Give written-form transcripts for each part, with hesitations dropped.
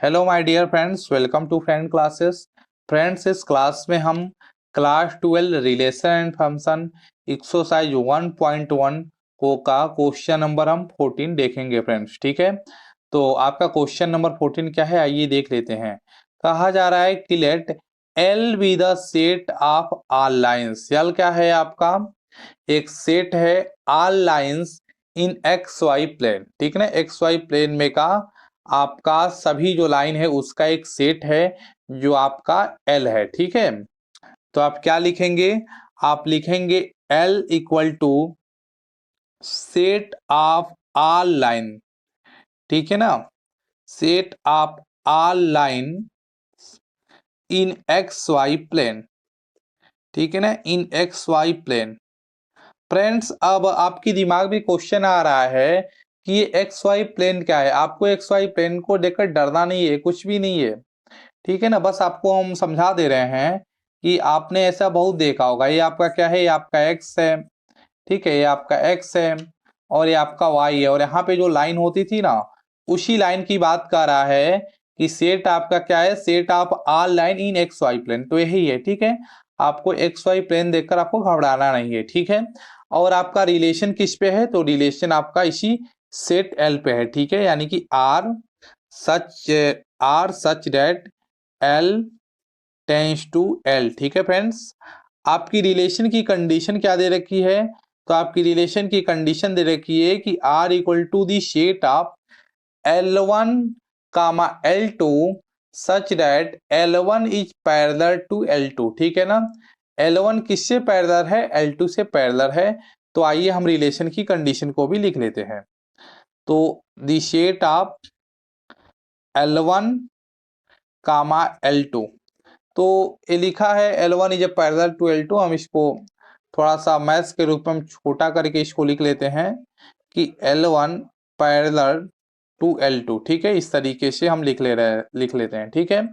Hello my dear friends, welcome to friend classes. Friends, इस class में हम class 12 relation and function exercise 1.1 को का क्वेश्चन नंबर हम 14 देखेंगे फ्रेंड्स। ठीक है, तो आपका क्वेश्चन नंबर 14 क्या है, आइए देख लेते हैं। कहा जा रहा है कि let L be the set of all lines. L क्या है आपका, एक सेट है all lines in X Y plane. ठीक है ना, एक्स वाई प्लेन में का आपका सभी जो लाइन है उसका एक सेट है जो आपका एल है। ठीक है, तो आप क्या लिखेंगे, आप लिखेंगे L equal to set of all line. ठीक है ना, set of all line in X Y plane. ठीक है ना, in X Y plane. Friends, अब आपके दिमाग में क्वेश्चन आ रहा है कि ये एक्स वाई प्लेन क्या है। आपको एक्स वाई प्लेन को देखकर डरना नहीं है, कुछ भी नहीं है। ठीक है ना, बस आपको हम समझा दे रहे हैं कि आपने ऐसा बहुत देखा होगा। ये आपका क्या है, ये आपका एक्स है। ठीक है, ये आपका एक्स है और ये आपका वाई है, और यहाँ पे जो लाइन होती थी ना, उसी लाइन की बात कर रहा है कि सेट आपका क्या है, set of all line in X Y plane. तो यही है। ठीक है, आपको एक्स वाई प्लेन देखकर आपको घबराना नहीं है। ठीक है, और आपका रिलेशन किस पे है, तो रिलेशन आपका इसी सेट एल पे है। ठीक है, यानी कि R such that L tends to L. ठीक है फ्रेंड्स, आपकी रिलेशन की कंडीशन क्या दे रखी है, तो आपकी रिलेशन की कंडीशन दे रखी है कि R equal to the set of L1 comma L2 such that L1 is parallel to L2। ठीक है ना, L1 किससे पैरेलल है, L2 से पैरेलल है। तो आइए हम रिलेशन की कंडीशन को भी लिख लेते हैं। तो दी set of L1 comma L2, तो ये लिखा है L1 is a parallel to L2। हम इसको थोड़ा सा मैथ्स के रूप में हम छोटा करके इसको लिख लेते हैं कि L1 पैरेलल टू L2। ठीक है, इस तरीके से हम लिख लेते हैं। ठीक है,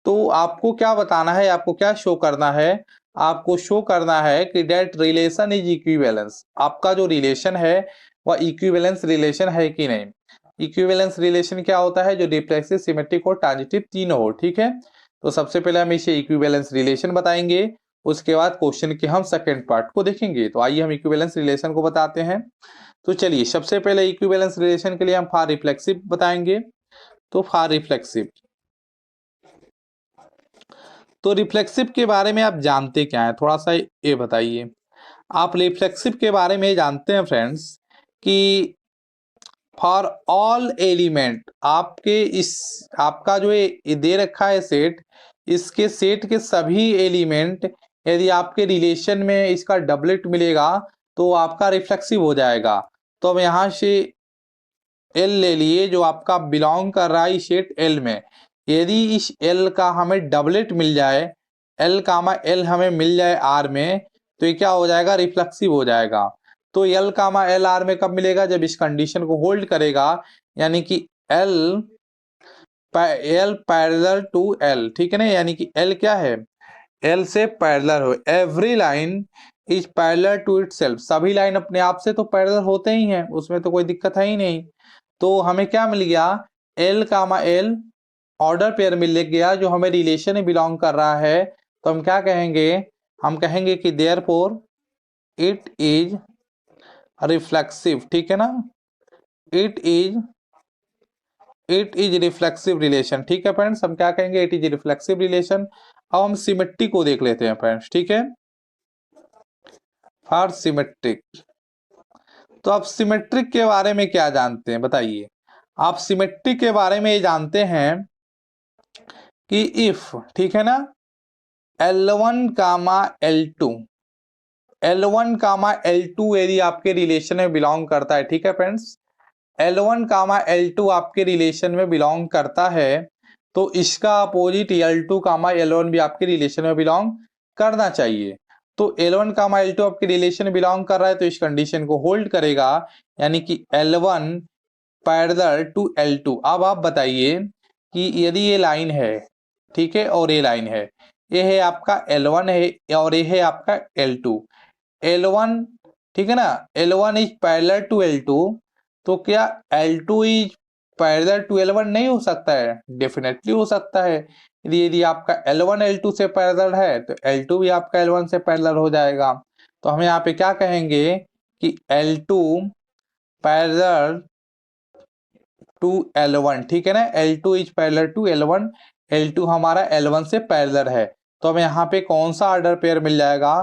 तो आपको क्या बताना है, आपको क्या शो करना है, आपको शो करना है कि डेट रिलेशन इज इक्विवेलेंस। आपका जो रिलेशन है वह इक्विवेलेंस रिलेशन है कि नहीं। इक्विवेलेंस रिलेशन क्या होता है, जो रिफ्लेक्सिव, सिमेट्रिक और ट्रांजिटिव तीनों हो। ठीक है, तो सबसे पहले हम इसे इक्विवेलेंस रिलेशन बताएंगे, उसके बाद क्वेश्चन के हम सेकंड पार्ट को देखेंगे। तो आइए हम इक्विवेलेंस रिलेशन को बताते हैं। तो चलिए, सबसे पहले इक्विवेलेंस रिलेशन के लिए हम फार रिफ्लेक्सिव बताएंगे। तो फार रिफ्लेक्सिव, तो रिफ्लेक्सिव के बारे में आप जानते क्या है, थोड़ा सा ये बताइए। आप रिफ्लेक्सिव के बारे में जानते हैं फ्रेंड्स कि फॉर ऑल एलिमेंट, आपके इस आपका जो ये दे रखा है सेट, इसके सेट के सभी एलिमेंट यदि आपके रिलेशन में इसका डबलेट मिलेगा तो आपका रिफ्लेक्सिव हो जाएगा। तो अब यहाँ से एल ले लिए जो आपका बिलोंग कर रहा है सेट एल में। यदि इस एल का हमें डबलेट मिल जाए, एल कामा एल हमें मिल जाए आर में, तो ये क्या हो जाएगा, रिफ्लेक्सिव हो जाएगा। तो एल कामा एल आर में कब मिलेगा, जब इस कंडीशन को होल्ड करेगा, यानी कि एल पैरेलल टू एल। ठीक है ना, यानी कि एल क्या है, एल से पैरेलल हो। Every line is parallel to itself. सभी लाइन अपने आप से तो पैरेलल होते ही हैं, उसमें तो कोई दिक्कत है ही नहीं। तो हमें क्या मिल गया, एल कामा एल ऑर्डर पेयर मिल गया जो हमें रिलेशन में बिलोंग कर रहा है। तो हम क्या कहेंगे, हम कहेंगे कि देयरफॉर इट इज रिफ्लेक्सिव। ठीक है ना, इट इज रिफ्लेक्सिव रिलेशन। ठीक है फ्रेंड्स, हम क्या कहेंगे, इट इज रिफ्लेक्सिव रिलेशन। अब हम सिमेट्री को देख लेते हैं फ्रेंड्स। ठीक है, फॉर सिमेट्रिक, तो आप सिमेट्रिक के बारे में क्या जानते हैं बताइए। आप सिमेट्रिक के बारे में ये जानते हैं कि इफ, ठीक है ना, L1 comma L2, L1 comma L2 यदि आपके रिलेशन में बिलोंग करता है। ठीक है फ्रेंड्स, L1 कामा L2 आपके रिलेशन में बिलोंग करता है, तो इसका अपोजिट L2 कामा L1 भी आपके रिलेशन में बिलोंग करना चाहिए। तो L1 कामा L2 आपके रिलेशन में बिलोंग कर रहा है तो इस कंडीशन को होल्ड करेगा, यानी कि L1 पैरेलल टू L2। अब आप बताइए कि यदि ये लाइन है, ठीक है, और ये लाइन है, ये है आपका L1 है और ये है आपका L2। L1, ठीक है ना, L1 is parallel to L2, तो क्या L2 is parallel to L1 नहीं हो सकता है? डेफिनेटली हो सकता है। यदि आपका L1 L2 से पैरेलल है तो L2 भी आपका L1 से पैरेलल हो जाएगा। तो हम यहाँ पे क्या कहेंगे कि L2 पैरेलल टू L1, ठीक है ना। L2 is parallel to L1, L2 हमारा L1 से पैरेलल है। तो हमें यहाँ पे कौन सा ऑर्डर पेयर मिल जाएगा?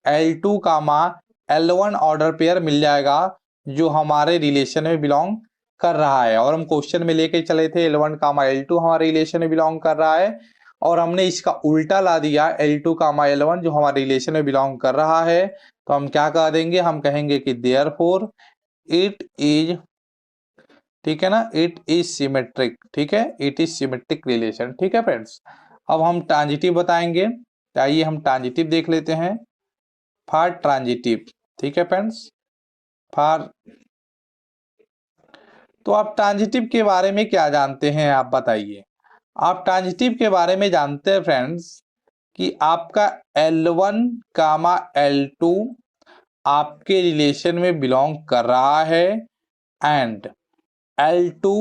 L2 कामा L1 ऑर्डर पेयर मिल जाएगा, जो हमारे रिलेशन में बिलोंग कर रहा है। और हम क्वेश्चन में लेके चले थे L1 कामा L2 हमारे रिलेशन में बिलोंग कर रहा है, और हमने इसका उल्टा ला दिया L2 कामा L1 जो हमारे रिलेशन में बिलोंग कर रहा है। तो हम क्या कह देंगे? हम कहेंगे कि देयरफॉर इट इज, ठीक है ना, इट इज सिमेट्रिक, ठीक है, इट इज सिमेट्रिक रिलेशन, ठीक है फ्रेंड्स। अब हम ट्रांजिटिव बताएंगे, तो आइए हम ट्रांजिटिव देख लेते हैं। फॉर ट्रांजिटिव, ठीक है फ्रेंड्स, फॉर, तो आप ट्रांजिटिव के बारे में क्या जानते हैं, आप बताइए। आप ट्रांजिटिव के बारे में जानते हैं फ्रेंड्स कि आपका L1 कामा L2 आपके रिलेशन में बिलोंग कर रहा है, एंड L2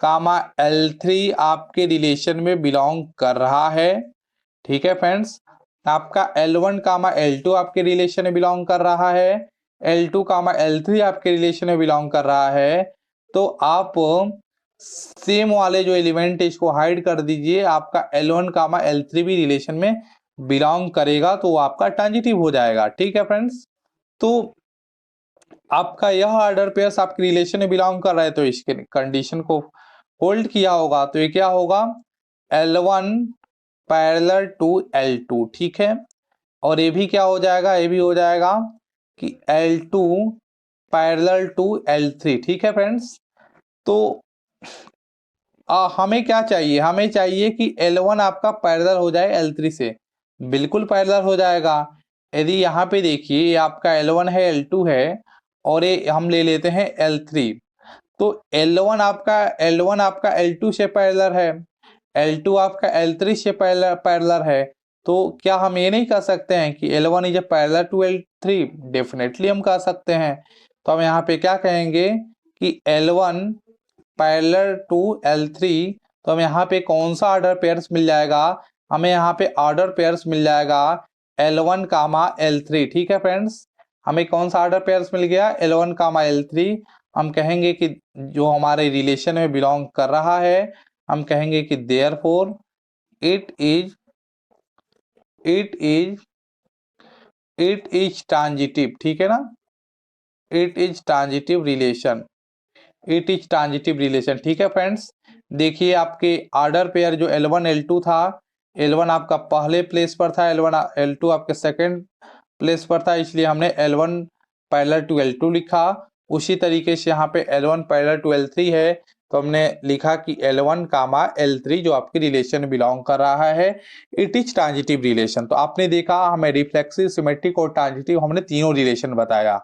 कामा L3 आपके रिलेशन में बिलोंग कर रहा है, ठीक है फ्रेंड्स। आपका L1 कामा L2 आपके रिलेशन में बिलोंग कर रहा है, L2 कामा L3 आपके रिलेशन में बिलोंग कर रहा है। तो आप सेम वाले जो एलिमेंट है इसको हाइड कर दीजिए, आपका L1 कामा L3 भी रिलेशन में बिलोंग करेगा, तो वो आपका ट्रांजिटिव हो जाएगा, ठीक है फ्रेंड्स। तो आपका यह ऑर्डर पेयर्स आपके रिलेशन में बिलोंग कर रहा है, तो इसके कंडीशन को होल्ड किया होगा, तो ये क्या होगा? L1 पैरेलल टू L2, ठीक है। और ये भी क्या हो जाएगा? ये भी हो जाएगा कि L2 पैरेलल टू L3, ठीक है फ्रेंड्स। तो हमें क्या चाहिए? हमें चाहिए कि L1 आपका पैरेलल हो जाए L3 से, बिल्कुल पैरेलल हो जाएगा। यदि यहाँ पे देखिए ये आपका L1 है, L2 है, और ये हम ले लेते हैं L3, तो L1 आपका L2 से पैरेलल है, L2 आपका L3 से पैरेलल है। तो क्या हम ये नहीं कह सकते हैं कि L1 is parallel to L3? Definitely हम कह सकते हैं। तो हम यहाँ पे क्या कहेंगे कि L1 पैरेलल टू L3, तो हम यहाँ पे कौन सा ऑर्डर पेयर्स मिल जाएगा? हमें यहाँ पे ऑर्डर पेयर्स मिल जाएगा L1 कामा L3, ठीक है फ्रेंड्स। हमें कौन सा ऑर्डर पेयर्स मिल गया? L1 कामा L3। हम कहेंगे कि जो हमारे रिलेशन में बिलोंग कर रहा है, हम कहेंगे कि देयरफॉर इट इज ट्रांजिटिव, ठीक है ना, it is transitive relation, it is transitive relation, ठीक है फ्रेंड्स। देखिए आपके ऑर्डर पेयर जो L1 L2 था, L1 आपका पहले प्लेस पर था, L2 आपके सेकंड प्लेस पर था, इसलिए हमने L1 पैरेलल टू L2 लिखा। उसी तरीके से यहाँ पे L1 पैरेलल टू L3 है, तो हमने लिखा कि L1 कामा L3 जो आपके रिलेशन में बिलोंग कर रहा है, इट इज ट्रांजिटिव रिलेशन। तो आपने देखा हमें रिफ्लेक्सिव, सिमेट्रिक और ट्रांजिटिव हमने तीनों रिलेशन बताया।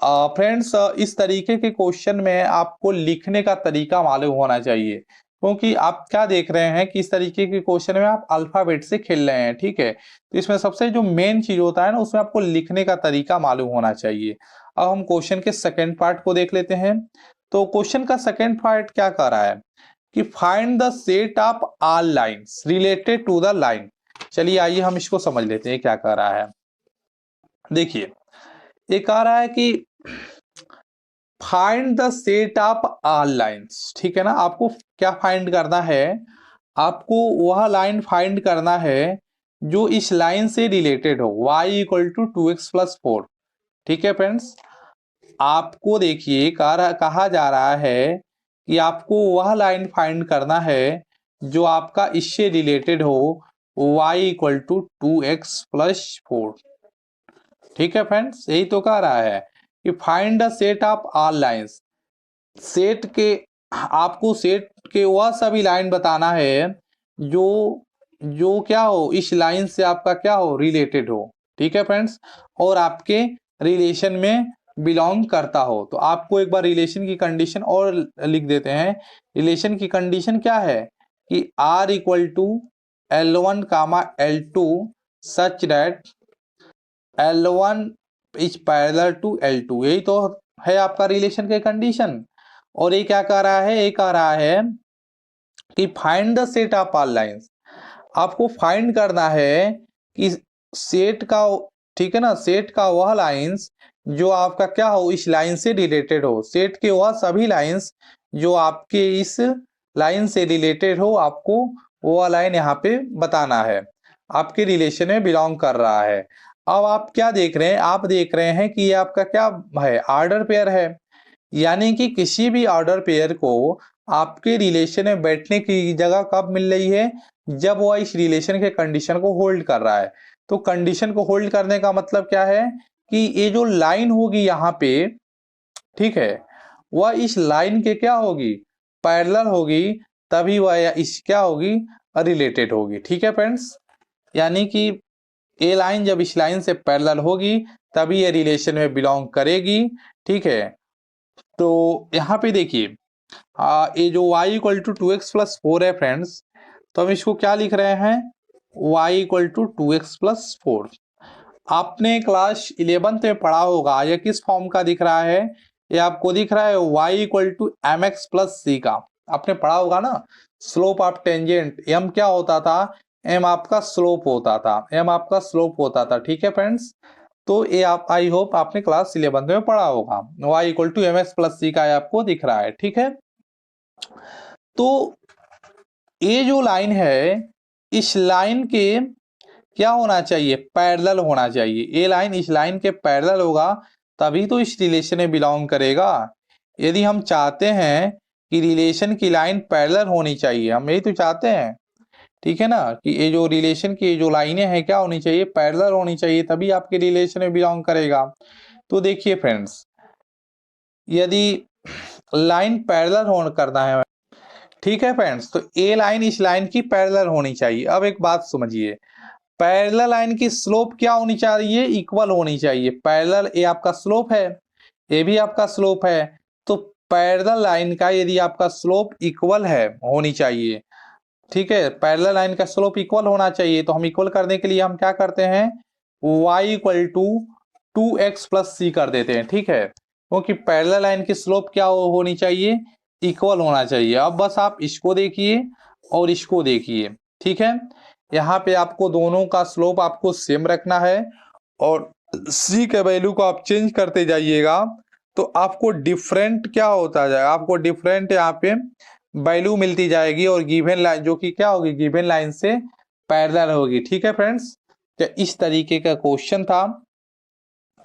फ्रेंड्स इस तरीके के क्वेश्चन में आपको लिखने का तरीका मालूम होना चाहिए, क्योंकि आप क्या देख रहे हैं कि इस तरीके के क्वेश्चन में आप अल्फाबेट से खेल रहे हैं, ठीक है। तो इसमें सबसे जो मेन चीज होता है ना, उसमें आपको लिखने का तरीका मालूम होना चाहिए। अब हम क्वेश्चन के सेकेंड पार्ट को देख लेते हैं। तो क्वेश्चन का सेकेंड पार्ट क्या कर रहा है कि find the set of all lines related to the line. चलिए आइए हम इसको समझ लेते हैं क्या कर रहा है। देखिए ये कह रहा है कि find the set of all lines, ठीक है ना। आपको क्या फाइंड करना है? आपको वह लाइन फाइंड करना है जो इस लाइन से रिलेटेड हो, y equal to 2x plus 4, ठीक है फ्रेंड्स। आपको देखिए कहा जा रहा है कि आपको वह लाइन फाइंड करना है जो आपका इससे रिलेटेड हो, y equal to 2x plus 4, ठीक है फ्रेंड्स। यही तो कह रहा है कि find the set of all lines. Set के, आपको सेट के वह सभी लाइन बताना है जो जो क्या हो, इस लाइन से आपका क्या हो, रिलेटेड हो, ठीक है फ्रेंड्स, और आपके रिलेशन में बिलोंग करता हो। तो आपको एक बार रिलेशन की कंडीशन और लिख देते हैं। रिलेशन की कंडीशन क्या है कि R equal to L1 comma L2 such that L1 is parallel to L2, यही तो है आपका रिलेशन के कंडीशन। और ये क्या कह रहा है, ये कह रहा है कि find the set of all lines. आपको फाइंड करना है कि सेट का, ठीक है ना, सेट का वह लाइंस जो आपका क्या हो, इस लाइन से रिलेटेड हो। सेट के वह सभी लाइंस जो आपके इस लाइन से रिलेटेड हो, आपको वो लाइन यहाँ पे बताना है, आपके रिलेशन में बिलोंग कर रहा है। अब आप क्या देख रहे हैं, आप देख रहे हैं कि ये आपका क्या है, ऑर्डर पेयर है। यानी कि किसी भी ऑर्डर पेयर को आपके रिलेशन में बैठने की जगह कब मिल रही है, जब वह इस रिलेशन के कंडीशन को होल्ड कर रहा है। तो कंडीशन को होल्ड करने का मतलब क्या है कि ये जो लाइन होगी यहाँ पे, ठीक है, वह इस लाइन के क्या होगी, पैरेलल होगी, तभी वह इस क्या होगी, रिलेटेड होगी। ठीक है फ्रेंड्स, यानी कि ए लाइन जब इस लाइन से पैरेलल होगी तभी ये रिलेशन में बिलोंग करेगी। ठीक है, तो यहाँ पे देखिए ये जो y इक्वल टू 2x+4 है फ्रेंड्स, तो हम इसको क्या लिख रहे हैं, y इक्वल टू 2x+4। आपने क्लास 11th में पढ़ा होगा, यह किस फॉर्म का दिख रहा है, ये आपको दिख रहा है y इक्वल टू mx+c का। आपने पढ़ा होगा ना, स्लोप ऑफ टेंजेंट, m क्या होता था, m आपका स्लोप होता था, m आपका स्लोप होता था। ठीक है फ्रेंड्स, तो ये आप, आई होप आपने क्लास 11th में पढ़ा होगा। y इक्वल टू mx+c का आपको दिख रहा है। ठीक है, तो ये जो लाइन है, इस लाइन के क्या होना चाहिए, पैरेलल होना चाहिए। ये लाइन इस लाइन के पैरेलल होगा तभी तो इस रिलेशन में बिलोंग करेगा। यदि हम चाहते हैं कि रिलेशन की लाइन पैरेलल होनी चाहिए, हम यही तो चाहते हैं, ठीक है ना, कि ये जो रिलेशन की जो लाइनें हैं क्या होनी चाहिए, पैरेलल होनी चाहिए, तभी आपके रिलेशन में बिलोंग करेगा। तो देखिए फ्रेंड्स, यदि लाइन पैरेलल होना करना है, ठीक है फ्रेंड्स, तो ए लाइन इस लाइन की पैरेलल होनी चाहिए। अब एक बात समझिए, पैरेलल लाइन की स्लोप क्या होनी चाहिए, इक्वल होनी चाहिए। पैरेलल ये आपका स्लोप है, ये भी आपका स्लोप है, तो पैरेलल लाइन का यदि आपका स्लोप इक्वल है, होनी चाहिए, ठीक है, पैरेलल लाइन का स्लोप इक्वल होना चाहिए। तो हम इक्वल करने के लिए हम क्या करते हैं, y इक्वल टू 2x+c कर देते हैं। ठीक है, क्योंकि पैरेलल लाइन की स्लोप क्या होनी चाहिए, इक्वल होना चाहिए। अब बस आप इसको देखिए और इसको देखिए, ठीक है, यहाँ पे आपको दोनों का स्लोप आपको सेम रखना है और c के वैल्यू को आप चेंज करते जाइएगा, तो आपको डिफरेंट क्या होता जाएगा, आपको डिफरेंट यहाँ पे वैल्यू मिलती जाएगी और गिवन लाइन जो कि क्या होगी, गिवन लाइन से पैरेलल होगी। ठीक है फ्रेंड्स, तो इस तरीके का क्वेश्चन था।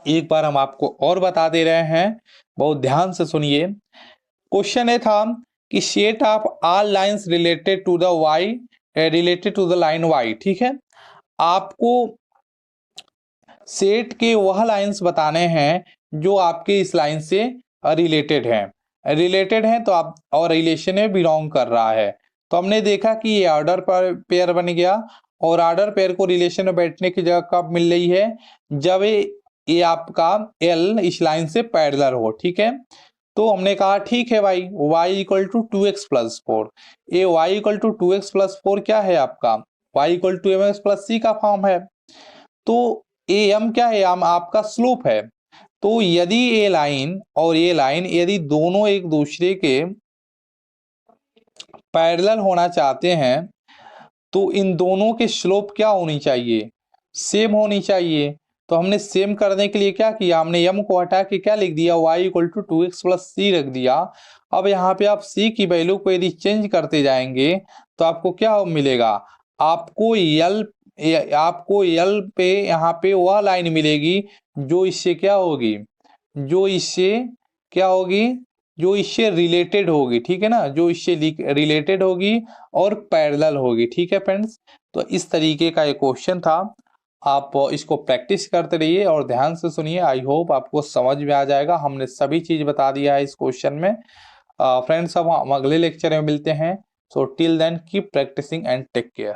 एक बार हम आपको और बता दे रहे हैं, बहुत ध्यान से सुनिए। क्वेश्चन ये था कि set of all lines related to the Y, related to the line Y. ठीक है, आपको सेट के वह लाइंस बताने हैं जो आपके इस लाइन से रिलेटेड हैं तो आप और रिलेशन में बिलोंग कर रहा है। तो हमने देखा कि ये ऑर्डर पर पेयर बन गया और ऑर्डर पेयर को रिलेशन में बैठने की जगह कब मिल रही है, जब ये आपका L इस लाइन से पैरेलल हो। ठीक है, तो हमने कहा ठीक है भाई, y इक्वल टू 2x+4, ये y इक्वल टू 2x+4 क्या है आपका, y इक्वल टू mx+c का फॉर्म है। तो am क्या है, am आपका स्लोप है। तो यदि ये लाइन और ये लाइन यदि दोनों एक दूसरे के पैरेलल होना चाहते हैं, तो इन दोनों के स्लोप क्या होनी चाहिए, सेम होनी चाहिए। तो हमने सेम करने के लिए क्या किया, हमने m को हटा के क्या लिख दिया, y इक्वल टू 2x+c रख दिया। अब यहाँ पे आप c की वैल्यू को यदि चेंज करते जाएंगे तो आपको क्या मिलेगा, आपको L पे यहाँ पे वह लाइन मिलेगी जो इससे क्या होगी, जो इससे क्या होगी, जो इससे रिलेटेड होगी। ठीक है ना, जो इससे रिलेटेड होगी और पैरेलल होगी। ठीक है फ्रेंड्स, तो इस तरीके का एक क्वेश्चन था। आप इसको प्रैक्टिस करते रहिए और ध्यान से सुनिए, आई होप आपको समझ में आ जाएगा। हमने सभी चीज बता दिया है इस क्वेश्चन में। फ्रेंड्स, अब हम अगले लेक्चर में मिलते हैं। So till then keep practising and take care.